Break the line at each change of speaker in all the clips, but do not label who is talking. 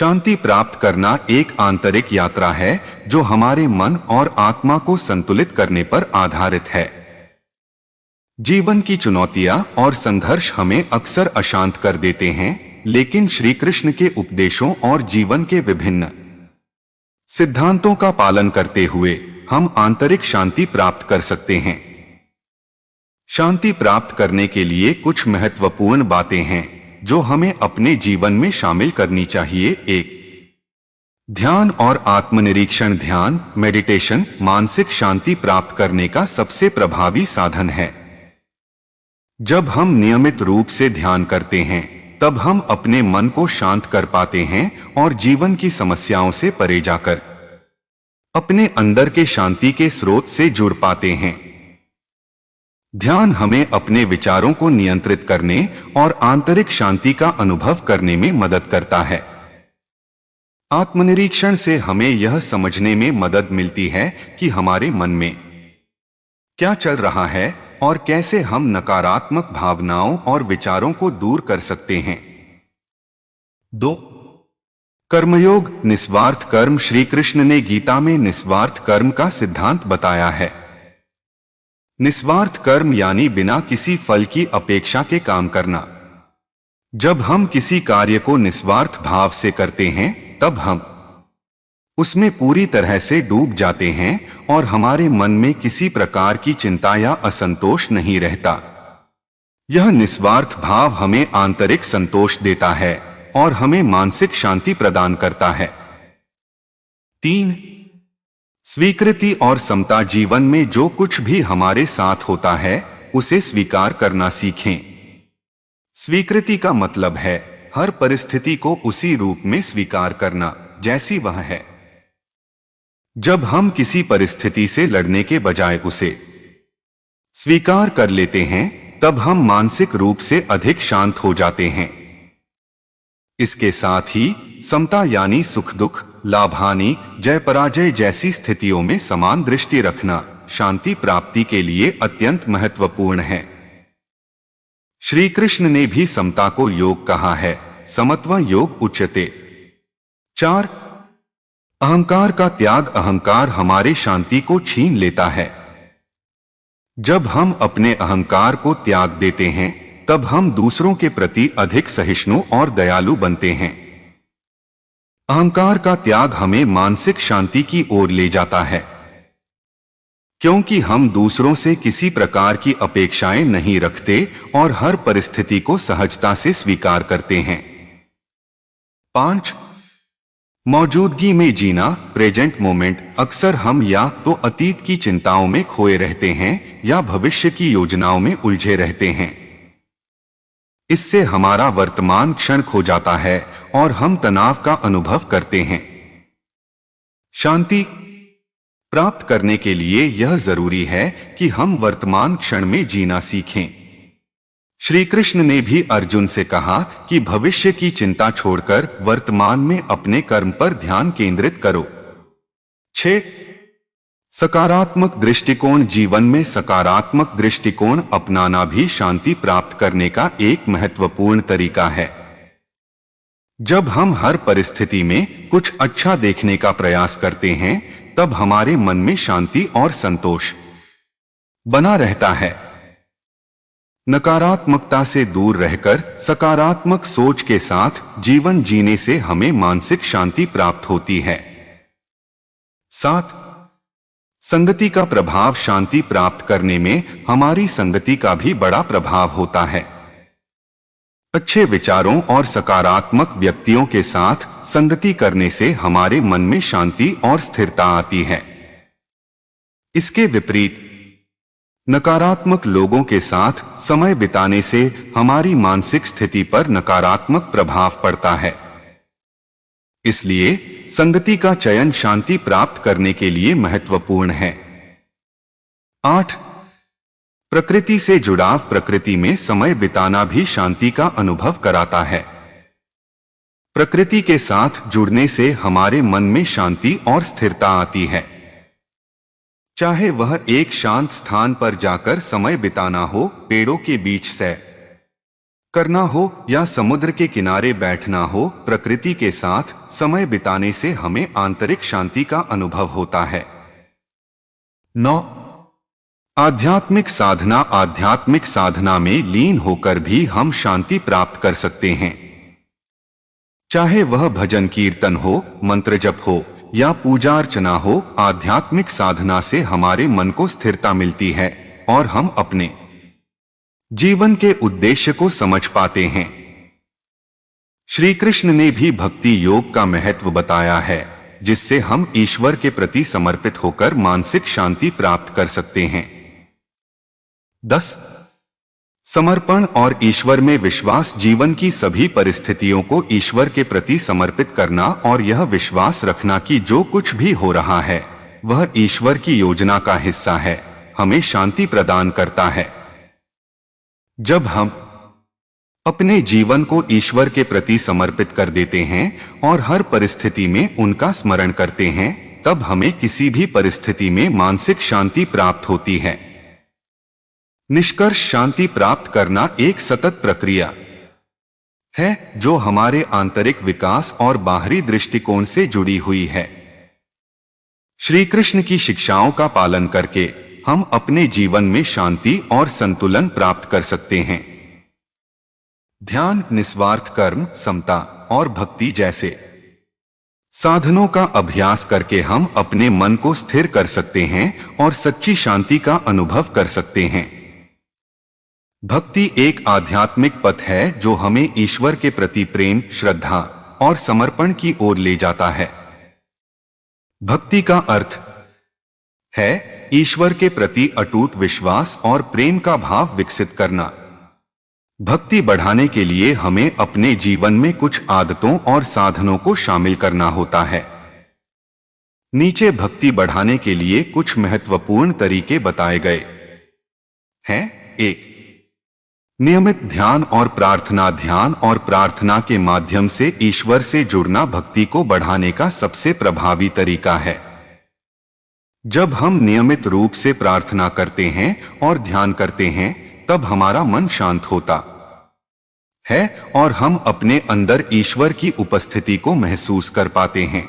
शांति प्राप्त करना एक आंतरिक यात्रा है जो हमारे मन और आत्मा को संतुलित करने पर आधारित है। जीवन की चुनौतियां और संघर्ष हमें अक्सर अशांत कर देते हैं, लेकिन श्री कृष्ण के उपदेशों और जीवन के विभिन्न सिद्धांतों का पालन करते हुए हम आंतरिक शांति प्राप्त कर सकते हैं। शांति प्राप्त करने के लिए कुछ महत्वपूर्ण बातें हैं जो हमें अपने जीवन में शामिल करनी चाहिए। एक, ध्यान और आत्मनिरीक्षण। ध्यान मेडिटेशन मानसिक शांति प्राप्त करने का सबसे प्रभावी साधन है। जब हम नियमित रूप से ध्यान करते हैं तब हम अपने मन को शांत कर पाते हैं और जीवन की समस्याओं से परे जाकर अपने अंदर के शांति के स्रोत से जुड़ पाते हैं। ध्यान हमें अपने विचारों को नियंत्रित करने और आंतरिक शांति का अनुभव करने में मदद करता है। आत्मनिरीक्षण से हमें यह समझने में मदद मिलती है कि हमारे मन में क्या चल रहा है और कैसे हम नकारात्मक भावनाओं और विचारों को दूर कर सकते हैं। 2. कर्मयोग निस्वार्थ कर्म। श्री कृष्ण ने गीता में निस्वार्थ कर्म का सिद्धांत बताया है। निस्वार्थ कर्म यानी बिना किसी फल की अपेक्षा के काम करना। जब हम किसी कार्य को निस्वार्थ भाव से करते हैं तब हम उसमें पूरी तरह से डूब जाते हैं और हमारे मन में किसी प्रकार की चिंता या असंतोष नहीं रहता। यह निस्वार्थ भाव हमें आंतरिक संतोष देता है और हमें मानसिक शांति प्रदान करता है। 3. स्वीकृति और समता। जीवन में जो कुछ भी हमारे साथ होता है उसे स्वीकार करना सीखें। स्वीकृति का मतलब है हर परिस्थिति को उसी रूप में स्वीकार करना जैसी वह है। जब हम किसी परिस्थिति से लड़ने के बजाय उसे स्वीकार कर लेते हैं तब हम मानसिक रूप से अधिक शांत हो जाते हैं। इसके साथ ही समता यानी सुख दुख, लाभ हानि, जय पराजय जैसी स्थितियों में समान दृष्टि रखना शांति प्राप्ति के लिए अत्यंत महत्वपूर्ण है। श्री कृष्ण ने भी समता को योग कहा है। समत्व योग उच्यते। 4. अहंकार का त्याग। अहंकार हमारे शांति को छीन लेता है। जब हम अपने अहंकार को त्याग देते हैं तब हम दूसरों के प्रति अधिक सहिष्णु और दयालु बनते हैं। अहंकार का त्याग हमें मानसिक शांति की ओर ले जाता है, क्योंकि हम दूसरों से किसी प्रकार की अपेक्षाएं नहीं रखते और हर परिस्थिति को सहजता से स्वीकार करते हैं। 5. मौजूदगी में जीना। Present moment. अक्सर हम या तो अतीत की चिंताओं में खोए रहते हैं या भविष्य की योजनाओं में उलझे रहते हैं। इससे हमारा वर्तमान क्षण खो जाता है और हम तनाव का अनुभव करते हैं। शांति प्राप्त करने के लिए यह जरूरी है कि हम वर्तमान क्षण में जीना सीखें। श्री कृष्ण ने भी अर्जुन से कहा कि भविष्य की चिंता छोड़कर वर्तमान में अपने कर्म पर ध्यान केंद्रित करो। 6. सकारात्मक दृष्टिकोण। जीवन में सकारात्मक दृष्टिकोण अपनाना भी शांति प्राप्त करने का एक महत्वपूर्ण तरीका है। जब हम हर परिस्थिति में कुछ अच्छा देखने का प्रयास करते हैं तब हमारे मन में शांति और संतोष बना रहता है। नकारात्मकता से दूर रहकर सकारात्मक सोच के साथ जीवन जीने से हमें मानसिक शांति प्राप्त होती है। 7. संगति का प्रभाव। शांति प्राप्त करने में हमारी संगति का भी बड़ा प्रभाव होता है। अच्छे विचारों और सकारात्मक व्यक्तियों के साथ संगति करने से हमारे मन में शांति और स्थिरता आती है। इसके विपरीत नकारात्मक लोगों के साथ समय बिताने से हमारी मानसिक स्थिति पर नकारात्मक प्रभाव पड़ता है। इसलिए संगति का चयन शांति प्राप्त करने के लिए महत्वपूर्ण है। 8. प्रकृति से जुड़ाव। प्रकृति में समय बिताना भी शांति का अनुभव कराता है। प्रकृति के साथ जुड़ने से हमारे मन में शांति और स्थिरता आती है। चाहे वह एक शांत स्थान पर जाकर समय बिताना हो, पेड़ों के बीच सैर करना हो या समुद्र के किनारे बैठना हो, प्रकृति के साथ समय बिताने से हमें आंतरिक शांति का अनुभव होता है। 9. आध्यात्मिक साधना में लीन होकर भी हम शांति प्राप्त कर सकते हैं। चाहे वह भजन कीर्तन हो, मंत्र जप हो या पूजा अर्चना हो, आध्यात्मिक साधना से हमारे मन को स्थिरता मिलती है और हम अपने जीवन के उद्देश्य को समझ पाते हैं। श्री कृष्ण ने भी भक्ति योग का महत्व बताया है, जिससे हम ईश्वर के प्रति समर्पित होकर मानसिक शांति प्राप्त कर सकते हैं। 10. समर्पण और ईश्वर में विश्वास, जीवन की सभी परिस्थितियों को ईश्वर के प्रति समर्पित करना और यह विश्वास रखना कि जो कुछ भी हो रहा है वह ईश्वर की योजना का हिस्सा है, हमें शांति प्रदान करता है। जब हम अपने जीवन को ईश्वर के प्रति समर्पित कर देते हैं और हर परिस्थिति में उनका स्मरण करते हैं, तब हमें किसी भी परिस्थिति में मानसिक शांति प्राप्त होती है। निष्कर्ष, शांति प्राप्त करना एक सतत प्रक्रिया है जो हमारे आंतरिक विकास और बाहरी दृष्टिकोण से जुड़ी हुई है। श्री कृष्ण की शिक्षाओं का पालन करके हम अपने जीवन में शांति और संतुलन प्राप्त कर सकते हैं। ध्यान, निस्वार्थ कर्म, समता और भक्ति जैसे साधनों का अभ्यास करके हम अपने मन को स्थिर कर सकते हैं और सच्ची शांति का अनुभव कर सकते हैं। भक्ति एक आध्यात्मिक पथ है जो हमें ईश्वर के प्रति प्रेम, श्रद्धा और समर्पण की ओर ले जाता है। भक्ति का अर्थ है ईश्वर के प्रति अटूट विश्वास और प्रेम का भाव विकसित करना। भक्ति बढ़ाने के लिए हमें अपने जीवन में कुछ आदतों और साधनों को शामिल करना होता है। नीचे भक्ति बढ़ाने के लिए कुछ महत्वपूर्ण तरीके बताए गए हैं। 1. नियमित ध्यान और प्रार्थना। ध्यान और प्रार्थना के माध्यम से ईश्वर से जुड़ना भक्ति को बढ़ाने का सबसे प्रभावी तरीका है। जब हम नियमित रूप से प्रार्थना करते हैं और ध्यान करते हैं, तब हमारा मन शांत होता है और हम अपने अंदर ईश्वर की उपस्थिति को महसूस कर पाते हैं।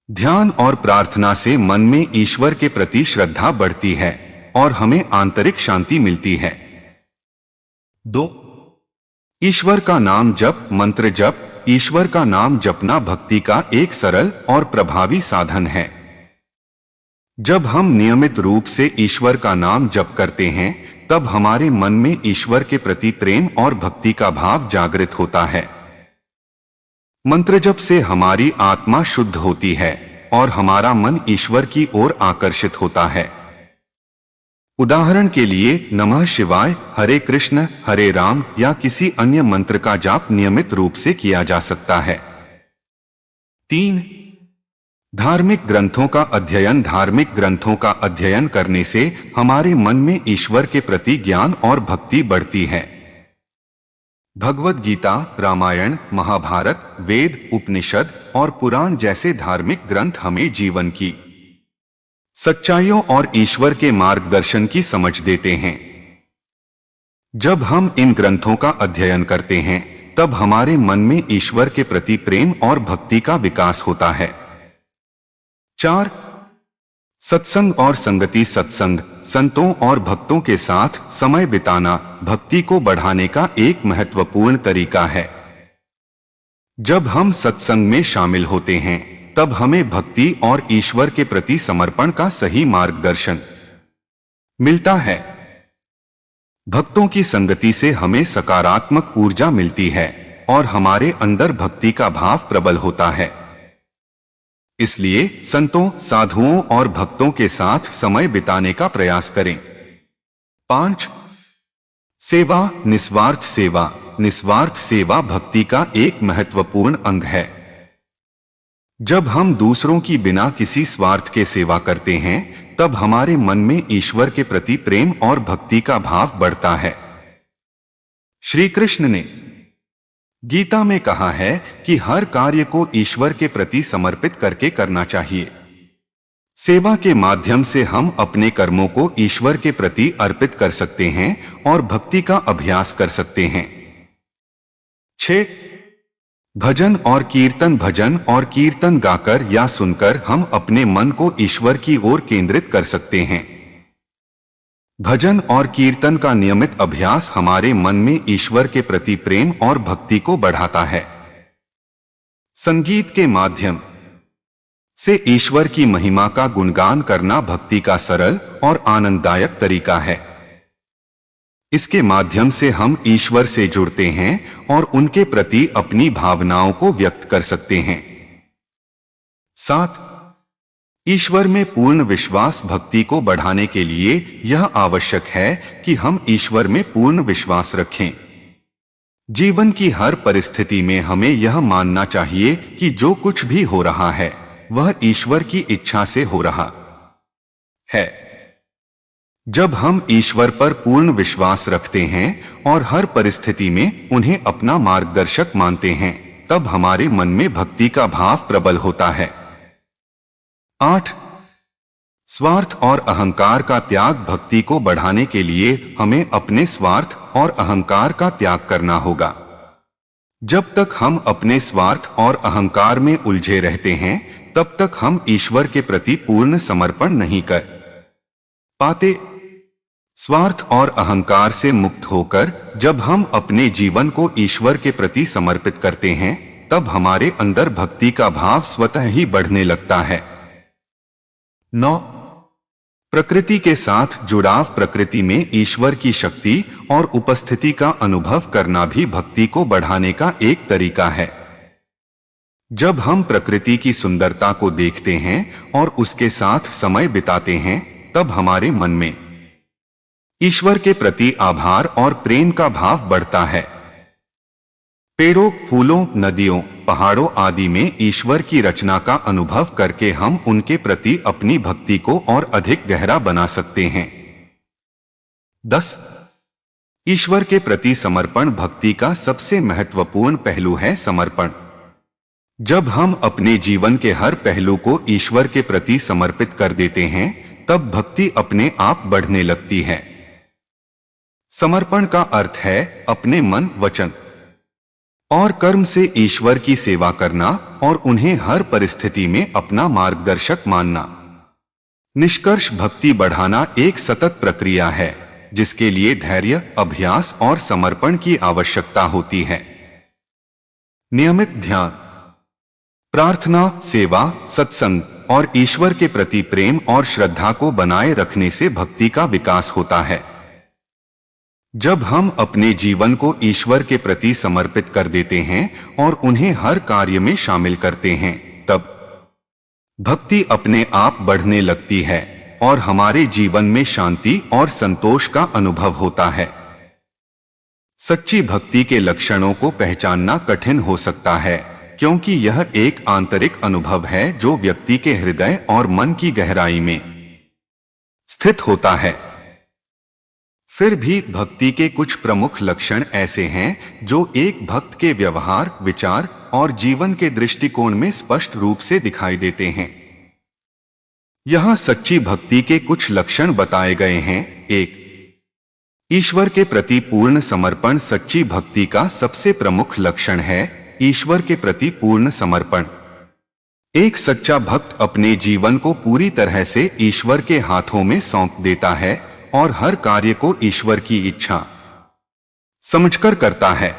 ध्यान और प्रार्थना से मन में ईश्वर के प्रति श्रद्धा बढ़ती है और हमें आंतरिक शांति मिलती है। 2. ईश्वर का नाम जप, मंत्र जप। ईश्वर का नाम जपना भक्ति का एक सरल और प्रभावी साधन है। जब हम नियमित रूप से ईश्वर का नाम जप करते हैं, तब हमारे मन में ईश्वर के प्रति प्रेम और भक्ति का भाव जागृत होता है। मंत्र जप से हमारी आत्मा शुद्ध होती है और हमारा मन ईश्वर की ओर आकर्षित होता है। उदाहरण के लिए नमः शिवाय, हरे कृष्ण, हरे राम या किसी अन्य मंत्र का जाप नियमित रूप से किया जा सकता है। 3. धार्मिक ग्रंथों का अध्ययन। धार्मिक ग्रंथों का अध्ययन करने से हमारे मन में ईश्वर के प्रति ज्ञान और भक्ति बढ़ती है। भगवद गीता, रामायण, महाभारत, वेद, उपनिषद और पुराण जैसे धार्मिक ग्रंथ हमें जीवन की सच्चाइयों और ईश्वर के मार्गदर्शन की समझ देते हैं। जब हम इन ग्रंथों का अध्ययन करते हैं, तब हमारे मन में ईश्वर के प्रति प्रेम और भक्ति का विकास होता है। 4. सत्संग और संगति। सत्संग, संतों और भक्तों के साथ समय बिताना भक्ति को बढ़ाने का एक महत्वपूर्ण तरीका है। जब हम सत्संग में शामिल होते हैं, तब हमें भक्ति और ईश्वर के प्रति समर्पण का सही मार्गदर्शन मिलता है। भक्तों की संगति से हमें सकारात्मक ऊर्जा मिलती है और हमारे अंदर भक्ति का भाव प्रबल होता है। इसलिए संतों, साधुओं और भक्तों के साथ समय बिताने का प्रयास करें। 5. सेवा, निस्वार्थ सेवा। निस्वार्थ सेवा भक्ति का एक महत्वपूर्ण अंग है। जब हम दूसरों की बिना किसी स्वार्थ के सेवा करते हैं, तब हमारे मन में ईश्वर के प्रति प्रेम और भक्ति का भाव बढ़ता है। श्री कृष्ण ने गीता में कहा है कि हर कार्य को ईश्वर के प्रति समर्पित करके करना चाहिए। सेवा के माध्यम से हम अपने कर्मों को ईश्वर के प्रति अर्पित कर सकते हैं और भक्ति का अभ्यास कर सकते हैं। 6 भजन और कीर्तन गाकर या सुनकर हम अपने मन को ईश्वर की ओर केंद्रित कर सकते हैं। भजन और कीर्तन का नियमित अभ्यास हमारे मन में ईश्वर के प्रति प्रेम और भक्ति को बढ़ाता है। संगीत के माध्यम से ईश्वर की महिमा का गुणगान करना भक्ति का सरल और आनंददायक तरीका है। इसके माध्यम से हम ईश्वर से जुड़ते हैं और उनके प्रति अपनी भावनाओं को व्यक्त कर सकते हैं। 7 ईश्वर में पूर्ण विश्वास भक्ति को बढ़ाने के लिए यह आवश्यक है कि हम ईश्वर में पूर्ण विश्वास रखें। जीवन की हर परिस्थिति में हमें यह मानना चाहिए कि जो कुछ भी हो रहा है वह ईश्वर की इच्छा से हो रहा है। जब हम ईश्वर पर पूर्ण विश्वास रखते हैं और हर परिस्थिति में उन्हें अपना मार्गदर्शक मानते हैं, तब हमारे मन में भक्ति का भाव प्रबल होता है। 8 स्वार्थ और अहंकार का त्याग भक्ति को बढ़ाने के लिए हमें अपने स्वार्थ और अहंकार का त्याग करना होगा। जब तक हम अपने स्वार्थ और अहंकार में उलझे रहते हैं, तब तक हम ईश्वर के प्रति पूर्ण समर्पण नहीं कर पाते। स्वार्थ और अहंकार से मुक्त होकर जब हम अपने जीवन को ईश्वर के प्रति समर्पित करते हैं, तब हमारे अंदर भक्ति का भाव स्वतः ही बढ़ने लगता है। 9 प्रकृति के साथ जुड़ाव प्रकृति में ईश्वर की शक्ति और उपस्थिति का अनुभव करना भी भक्ति को बढ़ाने का एक तरीका है। जब हम प्रकृति की सुंदरता को देखते हैं और उसके साथ समय बिताते हैं, तब हमारे मन में ईश्वर के प्रति आभार और प्रेम का भाव बढ़ता है। पेड़ों, फूलों, नदियों, पहाड़ों आदि में ईश्वर की रचना का अनुभव करके हम उनके प्रति अपनी भक्ति को और अधिक गहरा बना सकते हैं। 10 ईश्वर के प्रति समर्पण भक्ति का सबसे महत्वपूर्ण पहलू है। समर्पण जब हम अपने जीवन के हर पहलू को ईश्वर के प्रति समर्पित कर देते हैं, तब भक्ति अपने आप बढ़ने लगती है। समर्पण का अर्थ है अपने मन, वचन और कर्म से ईश्वर की सेवा करना और उन्हें हर परिस्थिति में अपना मार्गदर्शक मानना। निष्कर्ष भक्ति बढ़ाना एक सतत प्रक्रिया है, जिसके लिए धैर्य, अभ्यास और समर्पण की आवश्यकता होती है। नियमित ध्यान, प्रार्थना, सेवा, सत्संग और ईश्वर के प्रति प्रेम और श्रद्धा को बनाए रखने से भक्ति का विकास होता है। जब हम अपने जीवन को ईश्वर के प्रति समर्पित कर देते हैं और उन्हें हर कार्य में शामिल करते हैं, तब भक्ति अपने आप बढ़ने लगती है और हमारे जीवन में शांति और संतोष का अनुभव होता है। सच्ची भक्ति के लक्षणों को पहचानना कठिन हो सकता है, क्योंकि यह एक आंतरिक अनुभव है जो व्यक्ति के हृदय और मन की गहराई में स्थित होता है। फिर भी भक्ति के कुछ प्रमुख लक्षण ऐसे हैं जो एक भक्त के व्यवहार, विचार और जीवन के दृष्टिकोण में स्पष्ट रूप से दिखाई देते हैं। यहां सच्ची भक्ति के कुछ लक्षण बताए गए हैं। 1 ईश्वर के प्रति पूर्ण समर्पण सच्ची भक्ति का सबसे प्रमुख लक्षण है। ईश्वर के प्रति पूर्ण समर्पण। एक सच्चा भक्त अपने जीवन को पूरी तरह से ईश्वर के हाथों में सौंप देता है और हर कार्य को ईश्वर की इच्छा समझकर करता है।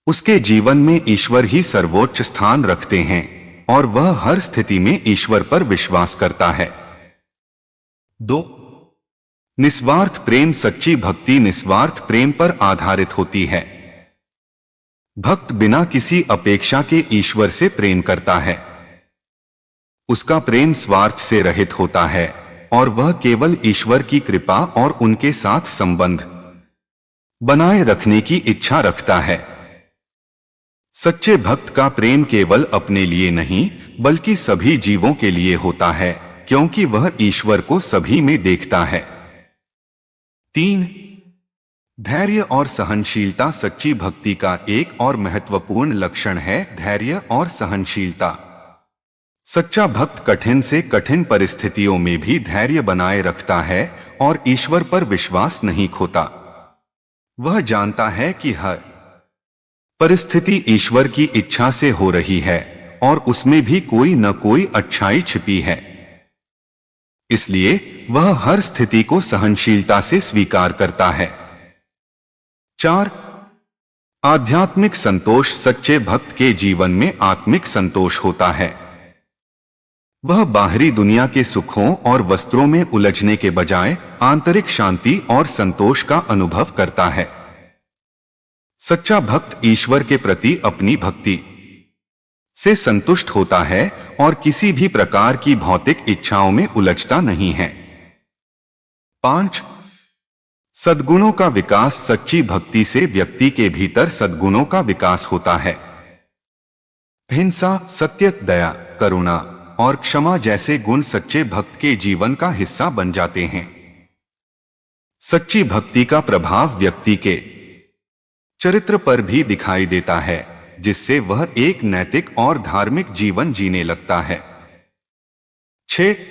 उसके जीवन में ईश्वर ही सर्वोच्च स्थान रखते हैं और वह हर स्थिति में ईश्वर पर विश्वास करता है। 2 निस्वार्थ प्रेम सच्ची भक्ति निस्वार्थ प्रेम पर आधारित होती है। भक्त बिना किसी अपेक्षा के ईश्वर से प्रेम करता है। उसका प्रेम स्वार्थ से रहित होता है और वह केवल ईश्वर की कृपा और उनके साथ संबंध बनाए रखने की इच्छा रखता है। सच्चे भक्त का प्रेम केवल अपने लिए नहीं, बल्कि सभी जीवों के लिए होता है, क्योंकि वह ईश्वर को सभी में देखता है। 3 धैर्य और सहनशीलता सच्ची भक्ति का एक और महत्वपूर्ण लक्षण है। धैर्य और सहनशीलता सच्चा भक्त कठिन से कठिन परिस्थितियों में भी धैर्य बनाए रखता है और ईश्वर पर विश्वास नहीं खोता। वह जानता है कि हर परिस्थिति ईश्वर की इच्छा से हो रही है और उसमें भी कोई न कोई अच्छाई छिपी है। इसलिए वह हर स्थिति को सहनशीलता से स्वीकार करता है। 4. आध्यात्मिक संतोष। सच्चे भक्त के जीवन में आत्मिक संतोष होता है। वह बाहरी दुनिया के सुखों और वस्त्रों में उलझने के बजाय आंतरिक शांति और संतोष का अनुभव करता है। सच्चा भक्त ईश्वर के प्रति अपनी भक्ति से संतुष्ट होता है और किसी भी प्रकार की भौतिक इच्छाओं में उलझता नहीं है। 5. सद्गुणों का विकास। सच्ची भक्ति से व्यक्ति के भीतर सद्गुणों का विकास होता है। हिंसा, सत्य, दया, करुणा और क्षमा जैसे गुण सच्चे भक्त के जीवन का हिस्सा बन जाते हैं। सच्ची भक्ति का प्रभाव व्यक्ति के चरित्र पर भी दिखाई देता है, जिससे वह एक नैतिक और धार्मिक जीवन जीने लगता है। 6.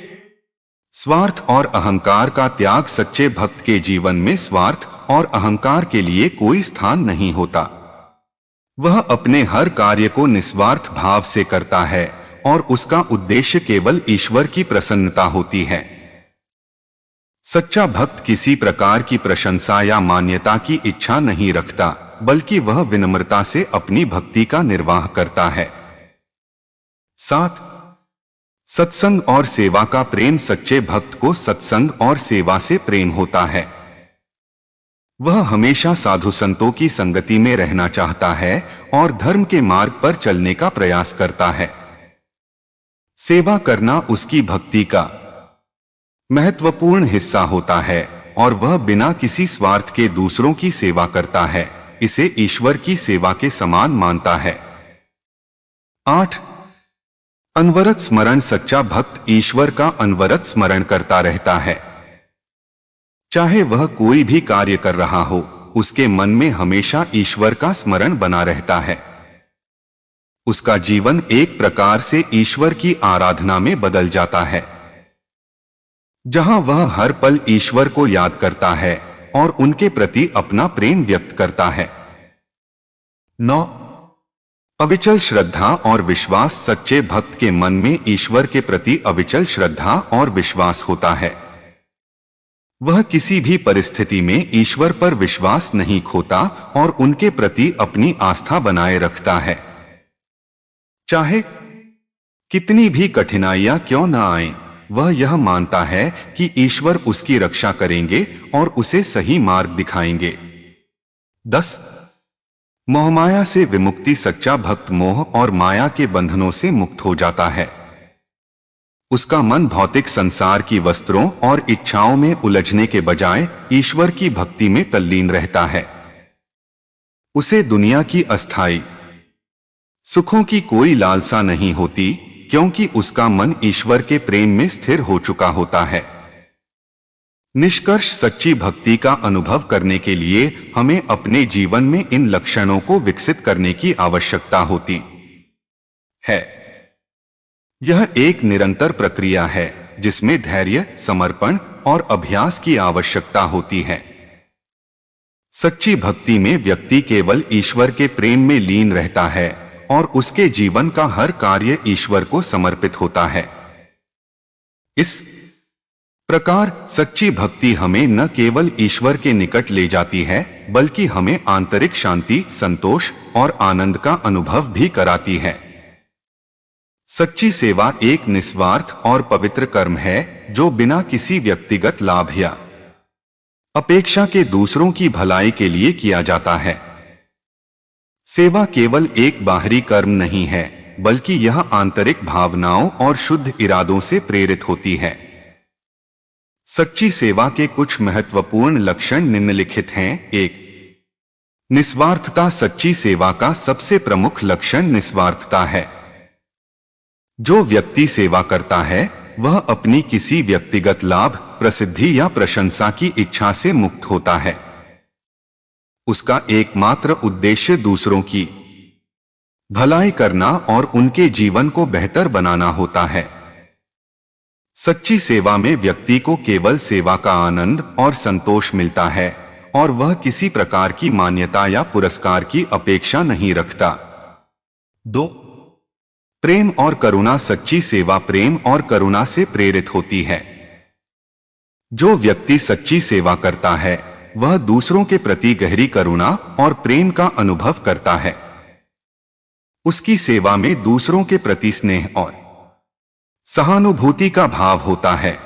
स्वार्थ और अहंकार का त्याग। सच्चे भक्त के जीवन में स्वार्थ और अहंकार के लिए कोई स्थान नहीं होता। वह अपने हर कार्य को निस्वार्थ भाव से करता है और उसका उद्देश्य केवल ईश्वर की प्रसन्नता होती है। सच्चा भक्त किसी प्रकार की प्रशंसा या मान्यता की इच्छा नहीं रखता, बल्कि वह विनम्रता से अपनी भक्ति का निर्वाह करता है। 7. सत्संग और सेवा का प्रेम। सच्चे भक्त को सत्संग और सेवा से प्रेम होता है। वह हमेशा साधु संतों की संगति में रहना चाहता है और धर्म के मार्ग पर चलने का प्रयास करता है। सेवा करना उसकी भक्ति का महत्वपूर्ण हिस्सा होता है और वह बिना किसी स्वार्थ के दूसरों की सेवा करता है। इसे ईश्वर की सेवा के समान मानता है। 8. अनवरत स्मरण। सच्चा भक्त ईश्वर का अनवरत स्मरण करता रहता है। चाहे वह कोई भी कार्य कर रहा हो, उसके मन में हमेशा ईश्वर का स्मरण बना रहता है। उसका जीवन एक प्रकार से ईश्वर की आराधना में बदल जाता है, जहां वह हर पल ईश्वर को याद करता है और उनके प्रति अपना प्रेम व्यक्त करता है। 9. अविचल श्रद्धा और विश्वास। सच्चे भक्त के मन में ईश्वर के प्रति अविचल श्रद्धा और विश्वास होता है। वह किसी भी परिस्थिति में ईश्वर पर विश्वास नहीं खोता और उनके प्रति अपनी आस्था बनाए रखता है। चाहे कितनी भी कठिनाइयां क्यों न आएं, वह यह मानता है कि ईश्वर उसकी रक्षा करेंगे और उसे सही मार्ग दिखाएंगे। 10. मोहमाया से विमुक्ति। सच्चा भक्त मोह और माया के बंधनों से मुक्त हो जाता है। उसका मन भौतिक संसार की वस्त्रों और इच्छाओं में उलझने के बजाय ईश्वर की भक्ति में तल्लीन रहता है। उसे दुनिया की अस्थायी सुखों की कोई लालसा नहीं होती, क्योंकि उसका मन ईश्वर के प्रेम में स्थिर हो चुका होता है। निष्कर्ष, सच्ची भक्ति का अनुभव करने के लिए हमें अपने जीवन में इन लक्षणों को विकसित करने की आवश्यकता होती है। यह एक निरंतर प्रक्रिया है जिसमें धैर्य, समर्पण और अभ्यास की आवश्यकता होती है। सच्ची भक्ति में व्यक्ति केवल ईश्वर के प्रेम में लीन रहता है और उसके जीवन का हर कार्य ईश्वर को समर्पित होता है। इस प्रकार सच्ची भक्ति हमें न केवल ईश्वर के निकट ले जाती है, बल्कि हमें आंतरिक शांति, संतोष और आनंद का अनुभव भी कराती है। सच्ची सेवा एक निस्वार्थ और पवित्र कर्म है जो बिना किसी व्यक्तिगत लाभ या अपेक्षा के दूसरों की भलाई के लिए किया जाता है। सेवा केवल एक बाहरी कर्म नहीं है, बल्कि यह आंतरिक भावनाओं और शुद्ध इरादों से प्रेरित होती है। सच्ची सेवा के कुछ महत्वपूर्ण लक्षण निम्नलिखित हैं। 1. निस्वार्थता। सच्ची सेवा का सबसे प्रमुख लक्षण निस्वार्थता है। जो व्यक्ति सेवा करता है वह अपनी किसी व्यक्तिगत लाभ, प्रसिद्धि या प्रशंसा की इच्छा से मुक्त होता है। उसका एकमात्र उद्देश्य दूसरों की भलाई करना और उनके जीवन को बेहतर बनाना होता है। सच्ची सेवा में व्यक्ति को केवल सेवा का आनंद और संतोष मिलता है और वह किसी प्रकार की मान्यता या पुरस्कार की अपेक्षा नहीं रखता। 2. प्रेम और करुणा। सच्ची सेवा प्रेम और करुणा से प्रेरित होती है। जो व्यक्ति सच्ची सेवा करता है वह दूसरों के प्रति गहरी करुणा और प्रेम का अनुभव करता है। उसकी सेवा में दूसरों के प्रति स्नेह और सहानुभूति का भाव होता है।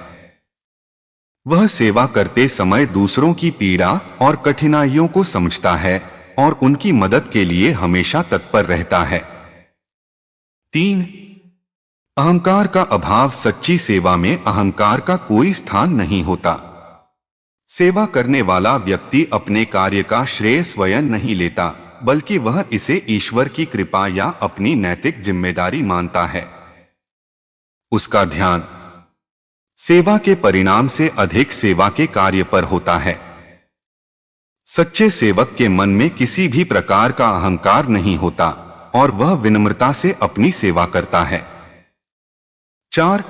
वह सेवा करते समय दूसरों की पीड़ा और कठिनाइयों को समझता है और उनकी मदद के लिए हमेशा तत्पर रहता है। 3. अहंकार का अभाव। सच्ची सेवा में अहंकार का कोई स्थान नहीं होता। सेवा करने वाला व्यक्ति अपने कार्य का श्रेय स्वयं नहीं लेता, बल्कि वह इसे ईश्वर की कृपा या अपनी नैतिक जिम्मेदारी मानता है। उसका ध्यान सेवा के परिणाम से अधिक सेवा के कार्य पर होता है। सच्चे सेवक के मन में किसी भी प्रकार का अहंकार नहीं होता और वह विनम्रता से अपनी सेवा करता है। 4.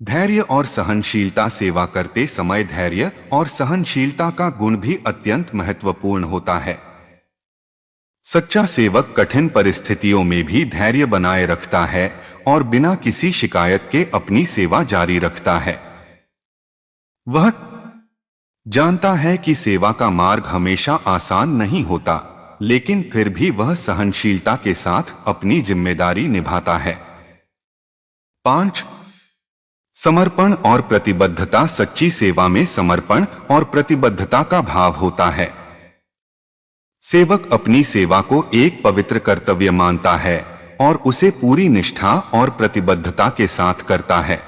धैर्य और सहनशीलता। सेवा करते समय धैर्य और सहनशीलता का गुण भी अत्यंत महत्वपूर्ण होता है। सच्चा सेवक कठिन परिस्थितियों में भी धैर्य बनाए रखता है और बिना किसी शिकायत के अपनी सेवा जारी रखता है। वह जानता है कि सेवा का मार्ग हमेशा आसान नहीं होता, लेकिन फिर भी वह सहनशीलता के साथ अपनी जिम्मेदारी निभाता है। 5. समर्पण और प्रतिबद्धता। सच्ची सेवा में समर्पण और प्रतिबद्धता का भाव होता है। सेवक अपनी सेवा को एक पवित्र कर्तव्य मानता है और उसे पूरी निष्ठा और प्रतिबद्धता के साथ करता है।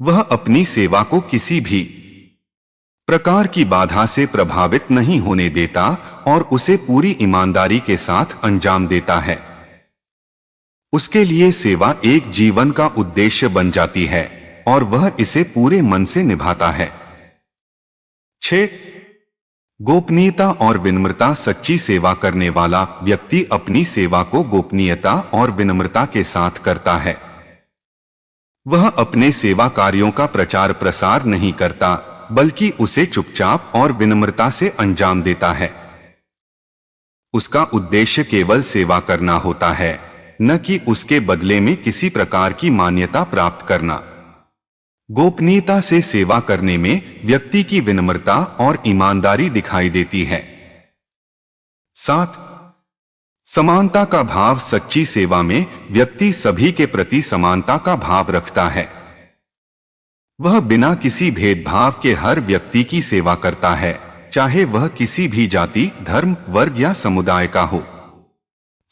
वह अपनी सेवा को किसी भी प्रकार की बाधा से प्रभावित नहीं होने देता और उसे पूरी ईमानदारी के साथ अंजाम देता है। उसके लिए सेवा एक जीवन का उद्देश्य बन जाती है और वह इसे पूरे मन से निभाता है। 6. गोपनीयता और विनम्रता। सच्ची सेवा करने वाला व्यक्ति अपनी सेवा को गोपनीयता और विनम्रता के साथ करता है। वह अपने सेवा कार्यों का प्रचार प्रसार नहीं करता, बल्कि उसे चुपचाप और विनम्रता से अंजाम देता है। उसका उद्देश्य केवल सेवा करना होता है, न कि उसके बदले में किसी प्रकार की मान्यता प्राप्त करना। गोपनीयता से सेवा करने में व्यक्ति की विनम्रता और ईमानदारी दिखाई देती है। 7. समानता का भाव। सच्ची सेवा में व्यक्ति सभी के प्रति समानता का भाव रखता है। वह बिना किसी भेदभाव के हर व्यक्ति की सेवा करता है, चाहे वह किसी भी जाति, धर्म, वर्ग या समुदाय का हो।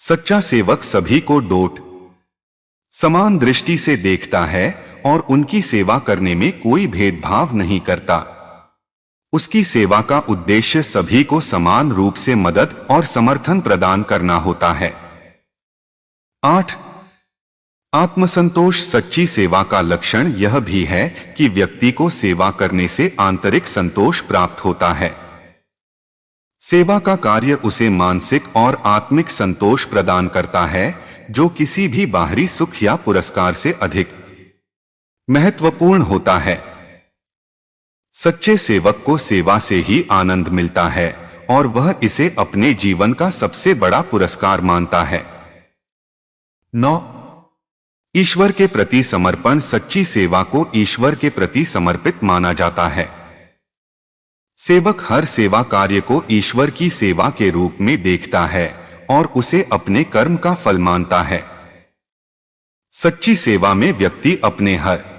सच्चा सेवक सभी को समान दृष्टि से देखता है और उनकी सेवा करने में कोई भेदभाव नहीं करता। उसकी सेवा का उद्देश्य सभी को समान रूप से मदद और समर्थन प्रदान करना होता है। 8. आत्मसंतोष। सच्ची सेवा का लक्षण यह भी है कि व्यक्ति को सेवा करने से आंतरिक संतोष प्राप्त होता है। सेवा का कार्य उसे मानसिक और आत्मिक संतोष प्रदान करता है, जो किसी भी बाहरी सुख या पुरस्कार से अधिक महत्वपूर्ण होता है। सच्चे सेवक को सेवा से ही आनंद मिलता है और वह इसे अपने जीवन का सबसे बड़ा पुरस्कार मानता है। 9. ईश्वर के प्रति समर्पण। सच्ची सेवा को ईश्वर के प्रति समर्पित माना जाता है। सेवक हर सेवा कार्य को ईश्वर की सेवा के रूप में देखता है और उसे अपने कर्म का फल मानता है। सच्ची सेवा में व्यक्ति अपने हर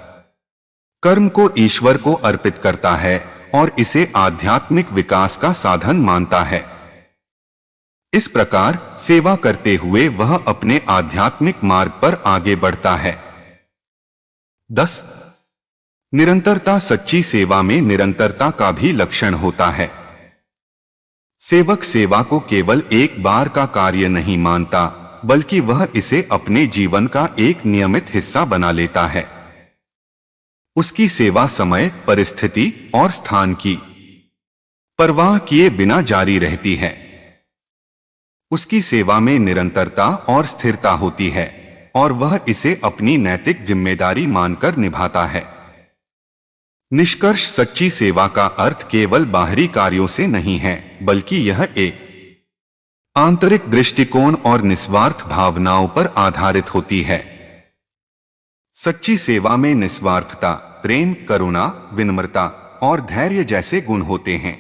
कर्म को ईश्वर को अर्पित करता है और इसे आध्यात्मिक विकास का साधन मानता है। इस प्रकार सेवा करते हुए वह अपने आध्यात्मिक मार्ग पर आगे बढ़ता है। 10. निरंतरता। सच्ची सेवा में निरंतरता का भी लक्षण होता है। सेवक सेवा को केवल एक बार का कार्य नहीं मानता, बल्कि वह इसे अपने जीवन का एक नियमित हिस्सा बना लेता है। उसकी सेवा समय, परिस्थिति और स्थान की परवाह किए बिना जारी रहती है। उसकी सेवा में निरंतरता और स्थिरता होती है और वह इसे अपनी नैतिक जिम्मेदारी मानकर निभाता है। निष्कर्ष, सच्ची सेवा का अर्थ केवल बाहरी कार्यों से नहीं है, बल्कि यह एक आंतरिक दृष्टिकोण और निस्वार्थ भावनाओं पर आधारित होती है। सच्ची सेवा में निस्वार्थता, प्रेम, करुणा, विनम्रता और धैर्य जैसे गुण होते हैं।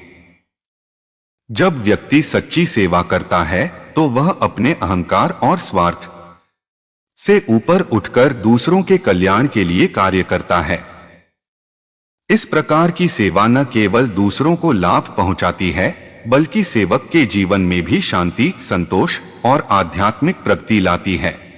जब व्यक्ति सच्ची सेवा करता है तो वह अपने अहंकार और स्वार्थ से ऊपर उठकर दूसरों के कल्याण के लिए कार्य करता है। इस प्रकार की सेवा न केवल दूसरों को लाभ पहुंचाती है, बल्कि सेवक के जीवन में भी शांति, संतोष और आध्यात्मिक प्रगति लाती है।